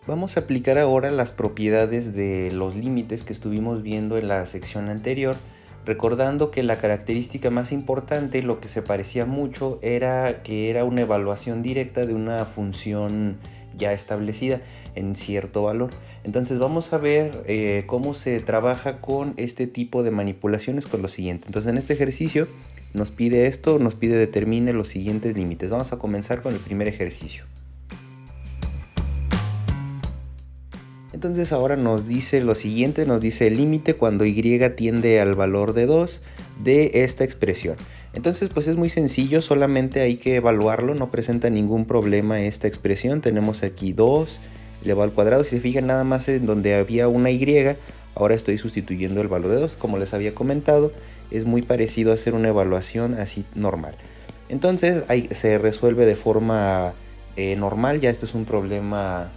Vamos a aplicar ahora las propiedades de los límites que estuvimos viendo en la sección anterior, recordando que la característica más importante, lo que se parecía mucho, era que era una evaluación directa de una función ya establecida en cierto valor. Entonces vamos a ver cómo se trabaja con este tipo de manipulaciones con lo siguiente. Entonces en este ejercicio nos pide esto, nos pide determine los siguientes límites. Vamos a comenzar con el primer ejercicio. Entonces ahora nos dice lo siguiente, nos dice el límite cuando y tiende al valor de 2 de esta expresión. Entonces pues es muy sencillo, solamente hay que evaluarlo, no presenta ningún problema esta expresión. Tenemos aquí 2 elevado al cuadrado, si se fijan nada más en donde había una y, ahora estoy sustituyendo el valor de 2, como les había comentado, es muy parecido a hacer una evaluación así normal. Entonces se resuelve de forma normal, ya esto es un problema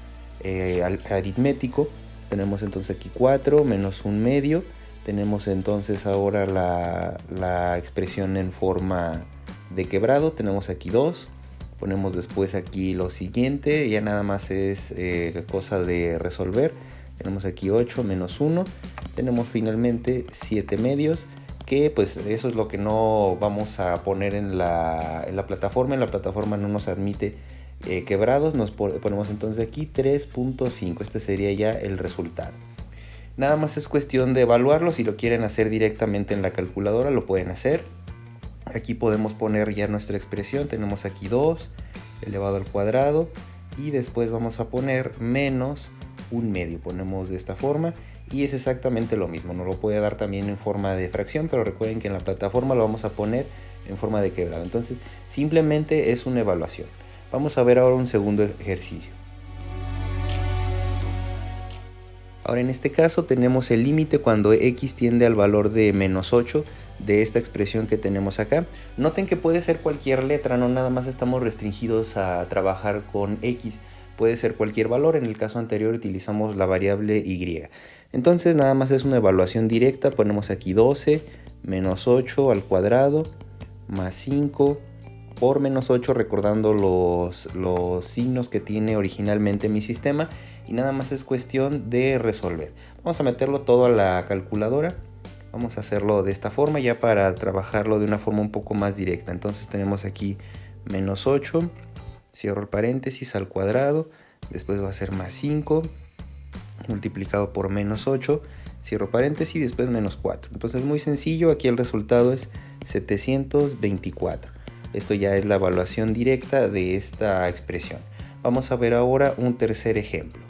aritmético. Tenemos entonces aquí 4 menos 1 medio. Tenemos entonces ahora la expresión en forma de quebrado. Tenemos aquí 2. Ponemos después aquí lo siguiente. Ya nada más es cosa de resolver. Tenemos aquí 8 menos 1. Tenemos finalmente 7 medios. Que pues eso es lo que no vamos a poner en la plataforma. En la plataforma no nos admite quebrados. Nos ponemos entonces aquí 3.5. Este sería ya el resultado. Nada más es cuestión de evaluarlo. Si lo quieren hacer directamente en la calculadora lo pueden hacer. Aquí podemos poner ya nuestra expresión. Tenemos aquí 2 elevado al cuadrado y después vamos a poner menos 1 medio. Ponemos de esta forma y es exactamente lo mismo. Nos lo puede dar también en forma de fracción, pero recuerden que en la plataforma lo vamos a poner en forma de quebrado. Entonces simplemente es una evaluación. Vamos a ver ahora un segundo ejercicio. Ahora en este caso tenemos el límite cuando x tiende al valor de menos 8 de esta expresión que tenemos acá. Noten que puede ser cualquier letra, no nada más estamos restringidos a trabajar con x. Puede ser cualquier valor, en el caso anterior utilizamos la variable y. Entonces nada más es una evaluación directa, ponemos aquí 12 menos 8 al cuadrado más 5 por menos 8, recordando los signos que tiene originalmente mi sistema, y nada más es cuestión de resolver. Vamos a meterlo todo a la calculadora. Vamos a hacerlo de esta forma ya para trabajarlo de una forma un poco más directa. Entonces tenemos aquí menos 8, cierro el paréntesis, al cuadrado, después va a ser más 5 multiplicado por menos 8, cierro paréntesis y después menos 4. Entonces muy sencillo, aquí el resultado es 724. Esto ya es la evaluación directa de esta expresión. Vamos a ver ahora un tercer ejemplo.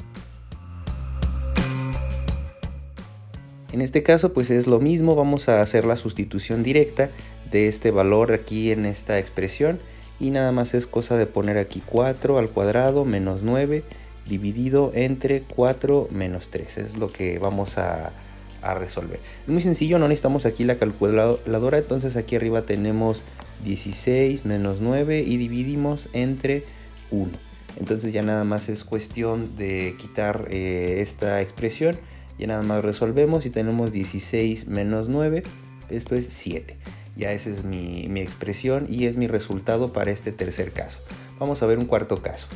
En este caso pues es lo mismo, vamos a hacer la sustitución directa de este valor aquí en esta expresión y nada más es cosa de poner aquí 4 al cuadrado menos 9 dividido entre 4 menos 3. Es lo que vamos a resolver. Es muy sencillo, no necesitamos aquí la calculadora, entonces aquí arriba tenemos 16 menos 9 y dividimos entre 1. Entonces ya nada más es cuestión de quitar esta expresión. Ya nada más resolvemos y tenemos 16 menos 9, esto es 7. Ya esa es mi expresión y es mi resultado para este tercer caso. Vamos a ver un cuarto caso.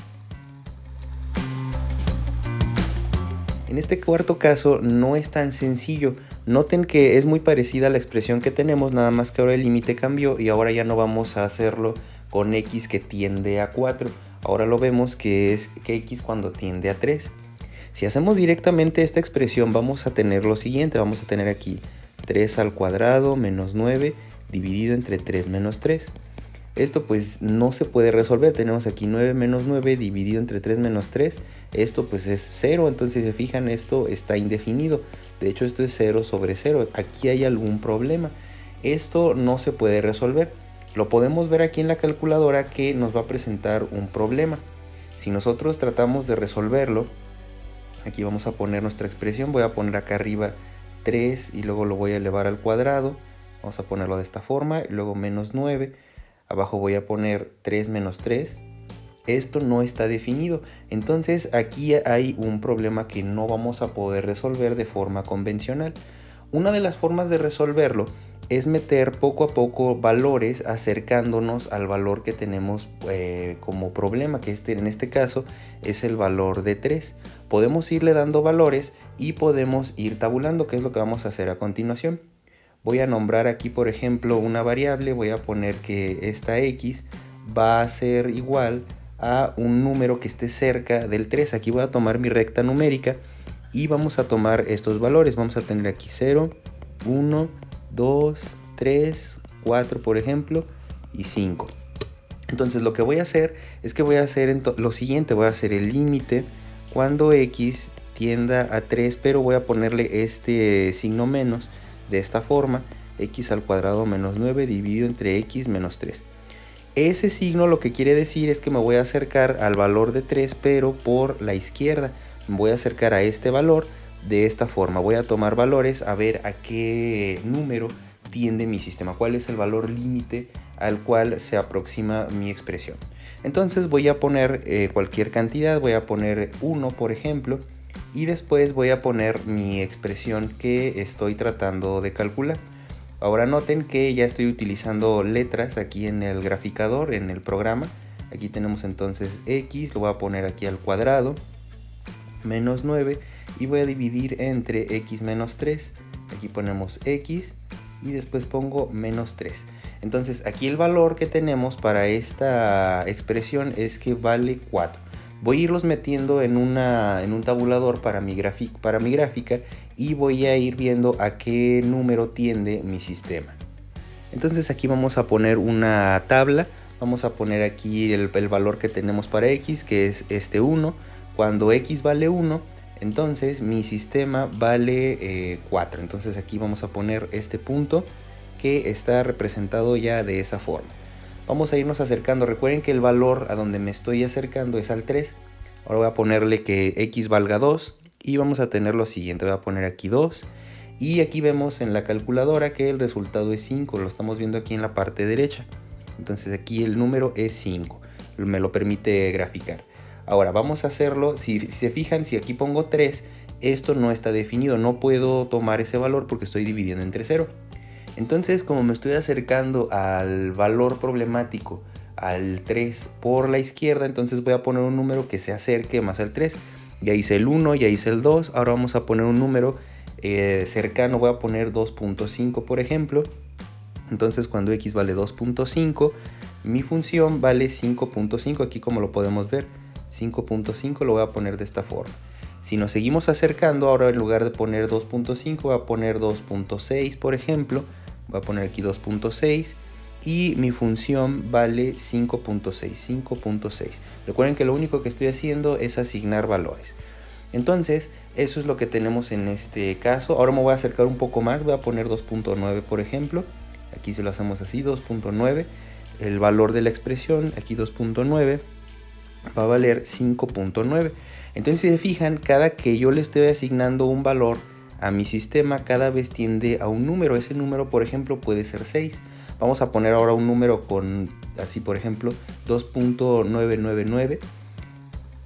En este cuarto caso no es tan sencillo. Noten que es muy parecida a la expresión que tenemos, nada más que ahora el límite cambió y ahora ya no vamos a hacerlo con x que tiende a 4. Ahora lo vemos que es que x cuando tiende a 3. Si hacemos directamente esta expresión vamos a tener lo siguiente, vamos a tener aquí 3 al cuadrado menos 9 dividido entre 3 menos 3. Esto pues no se puede resolver, tenemos aquí 9 menos 9 dividido entre 3 menos 3, esto pues es 0, entonces si se fijan esto está indefinido, de hecho esto es 0 sobre 0, aquí hay algún problema, esto no se puede resolver, lo podemos ver aquí en la calculadora que nos va a presentar un problema. Si nosotros tratamos de resolverlo, aquí vamos a poner nuestra expresión, voy a poner acá arriba 3 y luego lo voy a elevar al cuadrado, vamos a ponerlo de esta forma, y luego menos 9, abajo voy a poner 3 menos 3, esto no está definido, entonces aquí hay un problema que no vamos a poder resolver de forma convencional. Una de las formas de resolverlo es meter poco a poco valores acercándonos al valor que tenemos como problema, que en este caso es el valor de 3. Podemos irle dando valores y podemos ir tabulando, que es lo que vamos a hacer a continuación. Voy a nombrar aquí, por ejemplo, una variable. Voy a poner que esta x va a ser igual a un número que esté cerca del 3. Aquí voy a tomar mi recta numérica y vamos a tomar estos valores. Vamos a tener aquí 0, 1, 2, 3, 4 por ejemplo y 5. Entonces lo que voy a hacer es que voy a hacer lo siguiente. Voy a hacer el límite cuando x tienda a 3, pero voy a ponerle este signo menos de esta forma: x al cuadrado menos 9 dividido entre x menos 3. Ese signo lo que quiere decir es que me voy a acercar al valor de 3, pero por la izquierda. Me voy a acercar a este valor de esta forma. Voy a tomar valores a ver a qué número tiende mi sistema, cuál es el valor límite al cual se aproxima mi expresión. Entonces voy a poner cualquier cantidad. Voy a poner 1 por ejemplo, y después voy a poner mi expresión que estoy tratando de calcular. Ahora noten que ya estoy utilizando letras aquí en el graficador, en el programa. Aquí tenemos entonces x, lo voy a poner aquí al cuadrado, menos 9, y voy a dividir entre x menos 3. Aquí ponemos x y después pongo menos 3. Entonces aquí el valor que tenemos para esta expresión es que vale 4. Voy a irlos metiendo en un tabulador para mi gráfica y voy a ir viendo a qué número tiende mi sistema. Entonces aquí vamos a poner una tabla. Vamos a poner aquí el valor que tenemos para x, que es este 1. Cuando x vale 1, entonces mi sistema vale 4. Entonces aquí vamos a poner este punto que está representado ya de esa forma. Vamos a irnos acercando. Recuerden que el valor a donde me estoy acercando es al 3. Ahora voy a ponerle que x valga 2 y vamos a tener lo siguiente. Voy a poner aquí 2 y aquí vemos en la calculadora que el resultado es 5. Lo estamos viendo aquí en la parte derecha. Entonces aquí el número es 5. Me lo permite graficar. Ahora vamos a hacerlo. Si se fijan, si aquí pongo 3, esto no está definido. No puedo tomar ese valor porque estoy dividiendo entre 0. Entonces, como me estoy acercando al valor problemático, al 3 por la izquierda, entonces voy a poner un número que se acerque más al 3. Ya hice el 1, ya hice el 2, ahora vamos a poner un número cercano. Voy a poner 2.5 por ejemplo. Entonces cuando x vale 2.5, mi función vale 5.5, aquí como lo podemos ver, 5.5 lo voy a poner de esta forma. Si nos seguimos acercando, ahora en lugar de poner 2.5 voy a poner 2.6 por ejemplo. Voy a poner aquí 2.6 y mi función vale 5.6. Recuerden que lo único que estoy haciendo es asignar valores. Entonces eso es lo que tenemos en este caso. Ahora me voy a acercar un poco más. Voy a poner 2.9 por ejemplo. Aquí si lo hacemos así, 2.9. El valor de la expresión, aquí 2.9, va a valer 5.9. Entonces si se fijan, cada que yo le estoy asignando un valor a mi sistema, cada vez tiende a un número. Ese número, por ejemplo, puede ser 6. Vamos a poner ahora un número con, así por ejemplo, 2.999.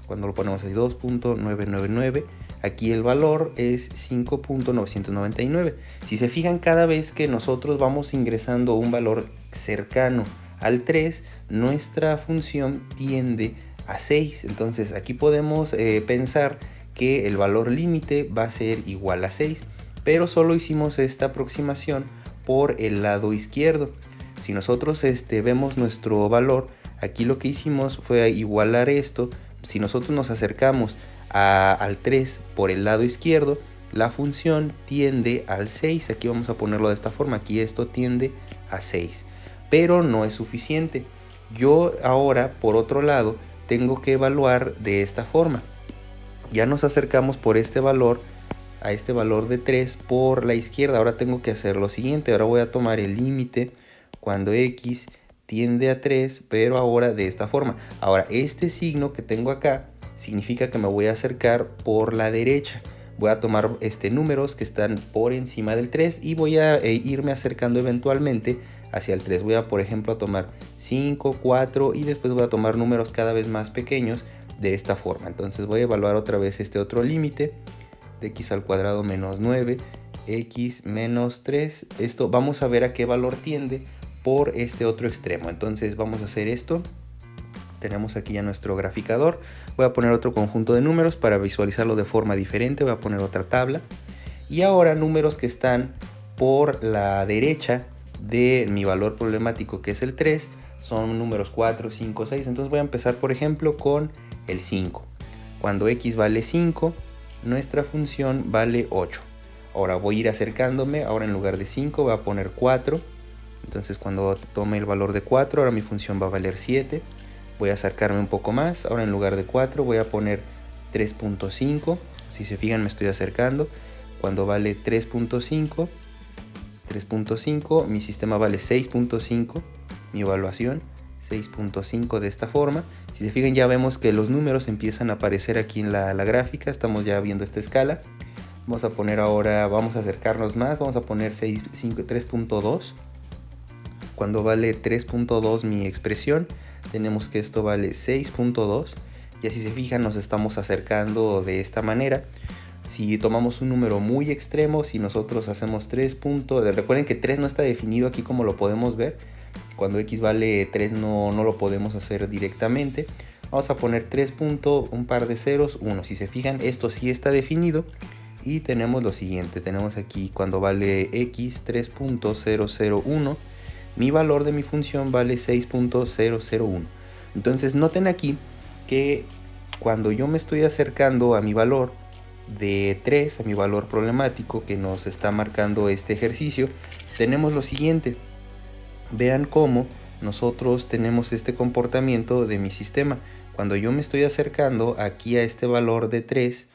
Cuando lo ponemos así, 2.999, aquí el valor es 5.999. Si se fijan, cada vez que nosotros vamos ingresando un valor cercano al 3, nuestra función tiende a 6. Entonces aquí podemos pensar que el valor límite va a ser igual a 6, pero solo hicimos esta aproximación por el lado izquierdo. Si nosotros vemos nuestro valor, aquí lo que hicimos fue igualar esto. Si nosotros nos acercamos al 3 por el lado izquierdo, la función tiende al 6. Aquí vamos a ponerlo de esta forma. Aquí esto tiende a 6, pero no es suficiente. Yo ahora, por otro lado, tengo que evaluar de esta forma. Ya nos acercamos por este valor a este valor de 3 por la izquierda. Ahora tengo que hacer lo siguiente. Ahora voy a tomar el límite cuando x tiende a 3, pero ahora de esta forma. Ahora este signo que tengo acá significa que me voy a acercar por la derecha. Voy a tomar números que están por encima del 3 y voy a irme acercando eventualmente hacia el 3. Voy a, por ejemplo, a tomar 5, 4 y después voy a tomar números cada vez más pequeños de esta forma. Entonces voy a evaluar otra vez este otro límite de x al cuadrado menos 9 x menos 3. Esto vamos a ver a qué valor tiende por este otro extremo. Entonces vamos a hacer esto. Tenemos aquí ya nuestro graficador. Voy a poner otro conjunto de números para visualizarlo de forma diferente. Voy a poner otra tabla. Y ahora números que están por la derecha de mi valor problemático, que es el 3, son números 4, 5, 6. Entonces voy a empezar, por ejemplo, con el 5. Cuando x vale 5, nuestra función vale 8. Ahora voy a ir acercándome. Ahora en lugar de 5 voy a poner 4. Entonces cuando tome el valor de 4, ahora mi función va a valer 7. Voy a acercarme un poco más. Ahora en lugar de 4 voy a poner 3.5. Si se fijan, me estoy acercando. Cuando vale 3.5, mi sistema vale 6.5. Mi evaluación 6.5 de esta forma. Si se fijan, ya vemos que los números empiezan a aparecer aquí en la gráfica. Estamos ya viendo esta escala. Vamos a poner ahora, vamos a acercarnos más. Vamos a poner 3.2. Cuando vale 3.2 mi expresión, tenemos que esto vale 6.2. Y así se fijan, nos estamos acercando de esta manera. Si tomamos un número muy extremo, si nosotros hacemos 3 puntos, recuerden que 3 no está definido aquí como lo podemos ver. Cuando x vale 3 no lo podemos hacer directamente. Vamos a poner 3 puntos, un par de ceros, 1. Si se fijan, esto sí está definido. Y tenemos lo siguiente, tenemos aquí cuando vale x 3.001, mi valor de mi función vale 6.001. Entonces noten aquí que cuando yo me estoy acercando a mi valor de 3, a mi valor problemático que nos está marcando este ejercicio, tenemos lo siguiente. Vean cómo nosotros tenemos este comportamiento de mi sistema. Cuando yo me estoy acercando aquí a este valor de 3,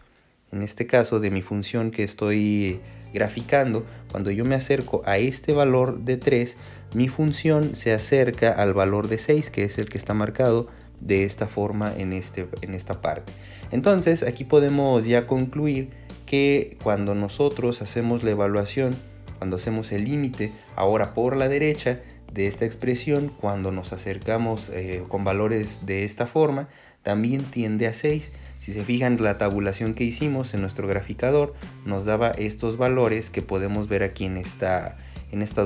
en este caso de mi función que estoy graficando, cuando yo me acerco a este valor de 3, mi función se acerca al valor de 6, que es el que está marcado de esta forma en esta parte. Entonces aquí podemos ya concluir que cuando nosotros hacemos la evaluación, cuando hacemos el límite ahora por la derecha de esta expresión, cuando nos acercamos con valores de esta forma, también tiende a 6. Si se fijan, la tabulación que hicimos en nuestro graficador nos daba estos valores que podemos ver aquí en estas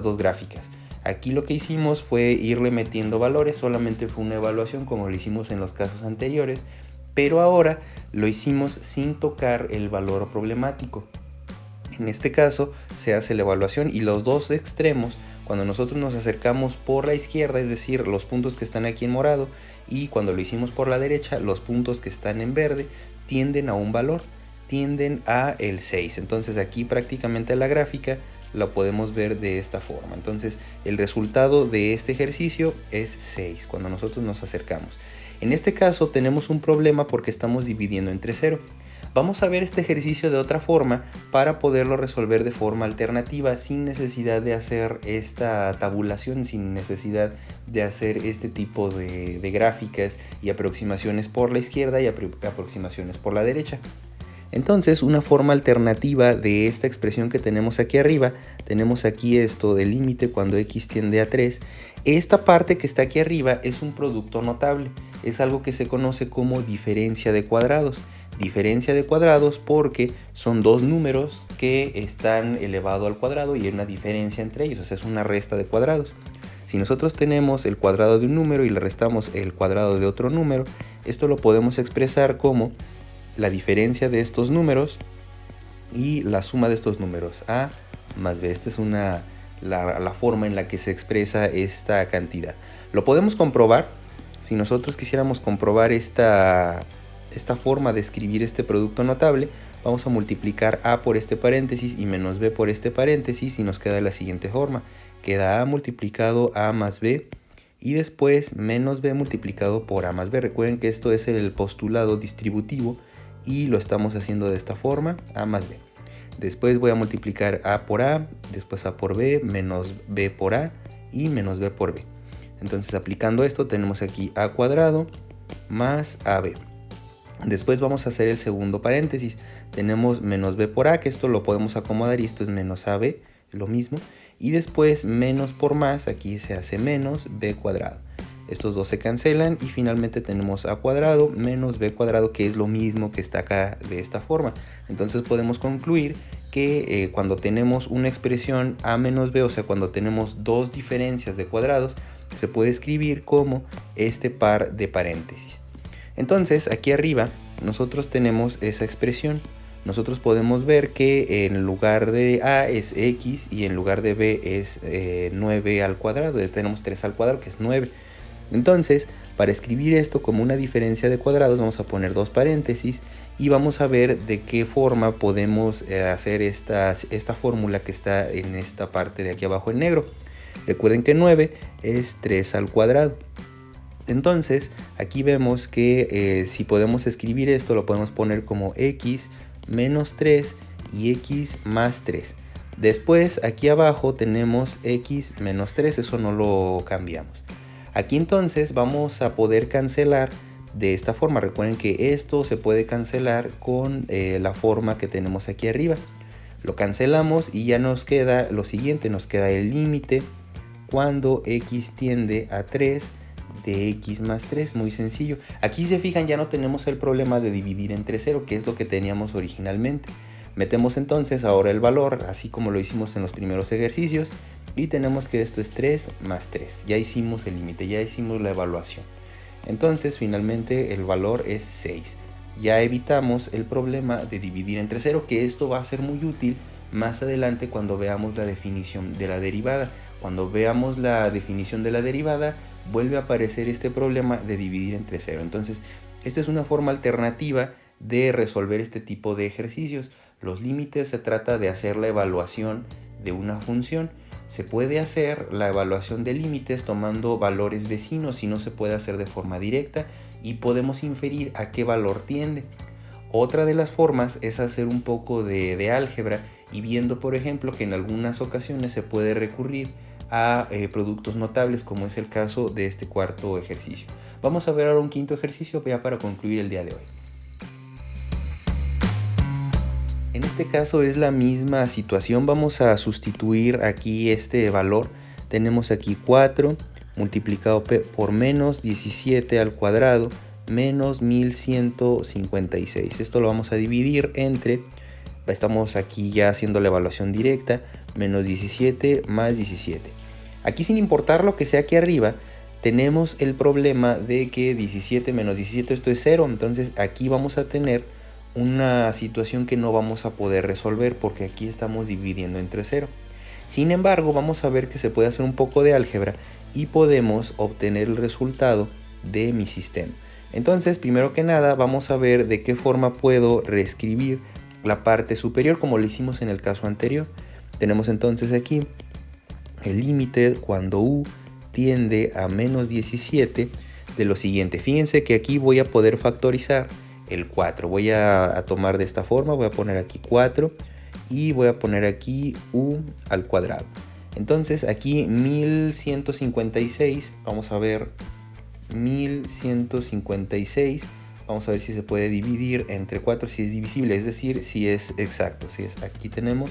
dos gráficas. Aquí lo que hicimos fue irle metiendo valores, solamente fue una evaluación como lo hicimos en los casos anteriores, pero ahora lo hicimos sin tocar el valor problemático. En este caso se hace la evaluación y los dos extremos, cuando nosotros nos acercamos por la izquierda, es decir, los puntos que están aquí en morado, y cuando lo hicimos por la derecha, los puntos que están en verde, tienden a un valor, tienden a el 6. Entonces aquí prácticamente la gráfica lo podemos ver de esta forma. Entonces el resultado de este ejercicio es 6 cuando nosotros nos acercamos. En este caso tenemos un problema porque estamos dividiendo entre 0. Vamos a ver este ejercicio de otra forma para poderlo resolver de forma alternativa sin necesidad de hacer esta tabulación, sin necesidad de hacer este tipo de gráficas y aproximaciones por la izquierda y aproximaciones por la derecha. Entonces, una forma alternativa de esta expresión que tenemos aquí arriba, tenemos aquí esto del límite cuando x tiende a 3. Esta parte que está aquí arriba es un producto notable, es algo que se conoce como diferencia de cuadrados. Diferencia de cuadrados porque son dos números que están elevado al cuadrado y hay una diferencia entre ellos, o sea, es una resta de cuadrados. Si nosotros tenemos el cuadrado de un número y le restamos el cuadrado de otro número, esto lo podemos expresar como la diferencia de estos números y la suma de estos números, a más b. Esta es la forma en la que se expresa esta cantidad. Lo podemos comprobar. Si nosotros quisiéramos comprobar esta forma de escribir este producto notable, vamos a multiplicar a por este paréntesis y menos b por este paréntesis y nos queda de la siguiente forma. Queda a multiplicado a más b y después menos b multiplicado por a más b. Recuerden que esto es el postulado distributivo y lo estamos haciendo de esta forma, a más b. Después voy a multiplicar a por a, después a por b, menos b por a y menos b por b. Entonces aplicando esto tenemos aquí a cuadrado más ab. Después vamos a hacer el segundo paréntesis. Tenemos menos b por a, que esto lo podemos acomodar y esto es menos ab, lo mismo. Y después menos por más, aquí se hace menos b cuadrado. Estos dos se cancelan y finalmente tenemos a cuadrado menos b cuadrado, que es lo mismo que está acá de esta forma. Entonces podemos concluir que cuando tenemos una expresión a menos b, o sea, cuando tenemos dos diferencias de cuadrados, se puede escribir como este par de paréntesis. Entonces, aquí arriba nosotros tenemos esa expresión. Nosotros podemos ver que en lugar de a es x y en lugar de b es 9 al cuadrado. Ya tenemos 3 al cuadrado, que es 9. Entonces, para escribir esto como una diferencia de cuadrados, vamos a poner dos paréntesis y vamos a ver de qué forma podemos hacer esta fórmula que está en esta parte de aquí abajo en negro. Recuerden que 9 es 3 al cuadrado. Entonces, aquí vemos que si podemos escribir esto, lo podemos poner como x menos 3 y x más 3. Después, aquí abajo tenemos x menos 3, eso no lo cambiamos. Aquí entonces vamos a poder cancelar de esta forma. Recuerden que esto se puede cancelar con la forma que tenemos aquí arriba. Lo cancelamos y ya nos queda lo siguiente, nos queda el límite cuando x tiende a 3 de x más 3, muy sencillo. Aquí se fijan, ya no tenemos el problema de dividir entre 0, que es lo que teníamos originalmente. Metemos entonces ahora el valor, así como lo hicimos en los primeros ejercicios, y tenemos que esto es 3 más 3. Ya hicimos el límite, ya hicimos la evaluación. Entonces finalmente el valor es 6. Ya evitamos el problema de dividir entre 0, que esto va a ser muy útil más adelante cuando veamos la definición de la derivada. Cuando veamos la definición de la derivada, vuelve a aparecer este problema de dividir entre 0. Entonces, esta es una forma alternativa de resolver este tipo de ejercicios. Los límites se trata de hacer la evaluación de una función. Se puede hacer la evaluación de límites tomando valores vecinos, si no se puede hacer de forma directa, y podemos inferir a qué valor tiende. Otra de las formas es hacer un poco de álgebra y viendo, por ejemplo, que en algunas ocasiones se puede recurrir a productos notables, como es el caso de este cuarto ejercicio. Vamos a ver ahora un quinto ejercicio ya para concluir el día de hoy. En este caso es la misma situación, vamos a sustituir aquí este valor. Tenemos aquí 4 multiplicado por menos 17 al cuadrado menos 1156. Esto lo vamos a dividir entre, estamos aquí ya haciendo la evaluación directa, menos 17 más 17. Aquí, sin importar lo que sea aquí arriba, tenemos el problema de que 17 menos 17, esto es 0. Entonces aquí vamos a tener una situación que no vamos a poder resolver porque aquí estamos dividiendo entre 0. Sin embargo, vamos a ver que se puede hacer un poco de álgebra y podemos obtener el resultado de mi sistema. Entonces, primero que nada, vamos a ver de qué forma puedo reescribir la parte superior como lo hicimos en el caso anterior. Tenemos entonces aquí el límite cuando u tiende a menos 17 de lo siguiente. Fíjense que aquí voy a poder factorizar el 4. Voy a tomar de esta forma, voy a poner aquí 4 y voy a poner aquí u al cuadrado. Entonces aquí 1156, vamos a ver 1156, vamos a ver si se puede dividir entre 4, si es divisible, es decir, si es exacto, si es, aquí tenemos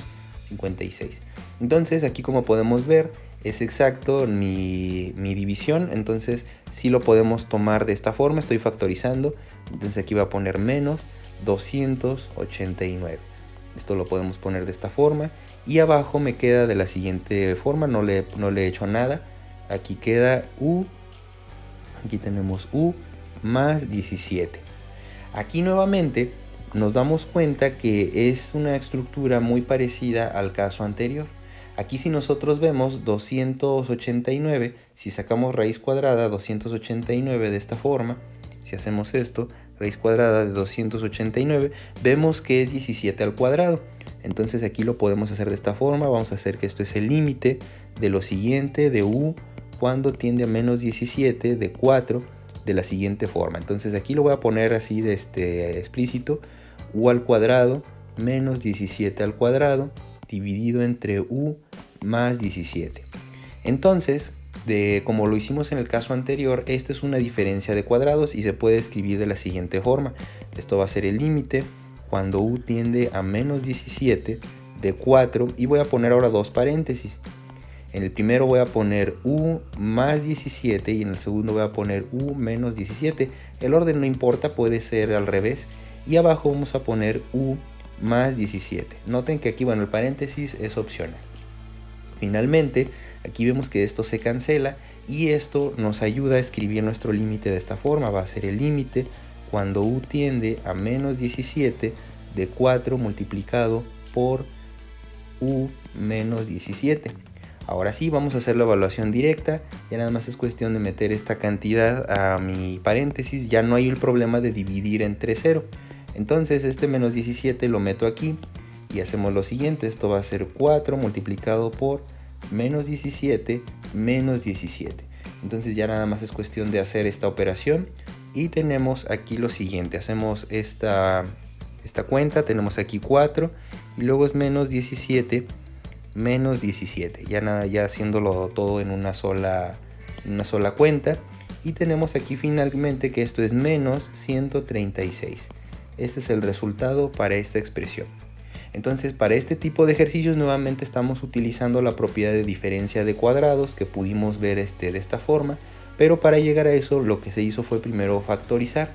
56. Entonces aquí, como podemos ver, es exacto mi división, entonces sí lo podemos tomar de esta forma, estoy factorizando, entonces aquí voy a poner menos 289. Esto lo podemos poner de esta forma y abajo me queda de la siguiente forma, no le he hecho nada. Aquí queda u, aquí tenemos u más 17. Aquí nuevamente nos damos cuenta que es una estructura muy parecida al caso anterior. Aquí, si nosotros vemos 289, si sacamos raíz cuadrada 289 de esta forma, si hacemos esto, raíz cuadrada de 289, vemos que es 17 al cuadrado. Entonces aquí lo podemos hacer de esta forma, vamos a hacer que esto es el límite de lo siguiente de u cuando tiende a menos 17 de 4 de la siguiente forma. Entonces aquí lo voy a poner así de explícito, u al cuadrado menos 17 al cuadrado dividido entre u más 17. Entonces, como lo hicimos en el caso anterior, esta es una diferencia de cuadrados y se puede escribir de la siguiente forma. Esto va a ser el límite cuando u tiende a menos 17 de 4 y voy a poner ahora dos paréntesis. En el primero voy a poner u más 17 y en el segundo voy a poner u menos 17. El orden no importa, puede ser al revés. Y abajo vamos a poner u más 17. Noten que aquí, bueno, el paréntesis es opcional. Finalmente, aquí vemos que esto se cancela y esto nos ayuda a escribir nuestro límite de esta forma. Va a ser el límite cuando u tiende a menos 17 de 4 multiplicado por u menos 17. Ahora sí, vamos a hacer la evaluación directa. Ya nada más es cuestión de meter esta cantidad a mi paréntesis. Ya no hay el problema de dividir entre 0. Entonces este menos 17 lo meto aquí y hacemos lo siguiente. Esto va a ser 4 multiplicado por menos 17 menos 17. Entonces ya nada más es cuestión de hacer esta operación. Y tenemos aquí lo siguiente. Hacemos esta cuenta. Tenemos aquí 4 y luego es menos 17 menos 17. Ya haciéndolo todo en una sola cuenta. Y tenemos aquí finalmente que esto es menos 136. Este es el resultado para esta expresión. Entonces, para este tipo de ejercicios nuevamente estamos utilizando la propiedad de diferencia de cuadrados que pudimos ver de esta forma, pero para llegar a eso lo que se hizo fue primero factorizar.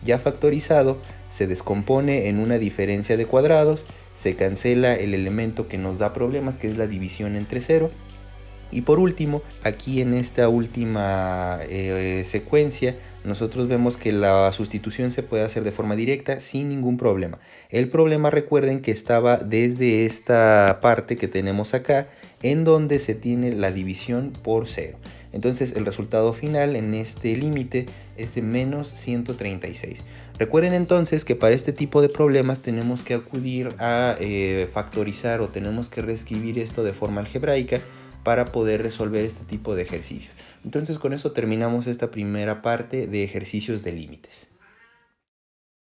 Ya factorizado, se descompone en una diferencia de cuadrados, se cancela el elemento que nos da problemas, que es la división entre 0. Y por último, aquí en esta última secuencia, nosotros vemos que la sustitución se puede hacer de forma directa sin ningún problema. El problema, recuerden que estaba desde esta parte que tenemos acá, en donde se tiene la división por 0. Entonces el resultado final en este límite es de menos 136. Recuerden entonces que para este tipo de problemas tenemos que acudir a factorizar o tenemos que reescribir esto de forma algebraica para poder resolver este tipo de ejercicios. Entonces con eso terminamos esta primera parte de ejercicios de límites.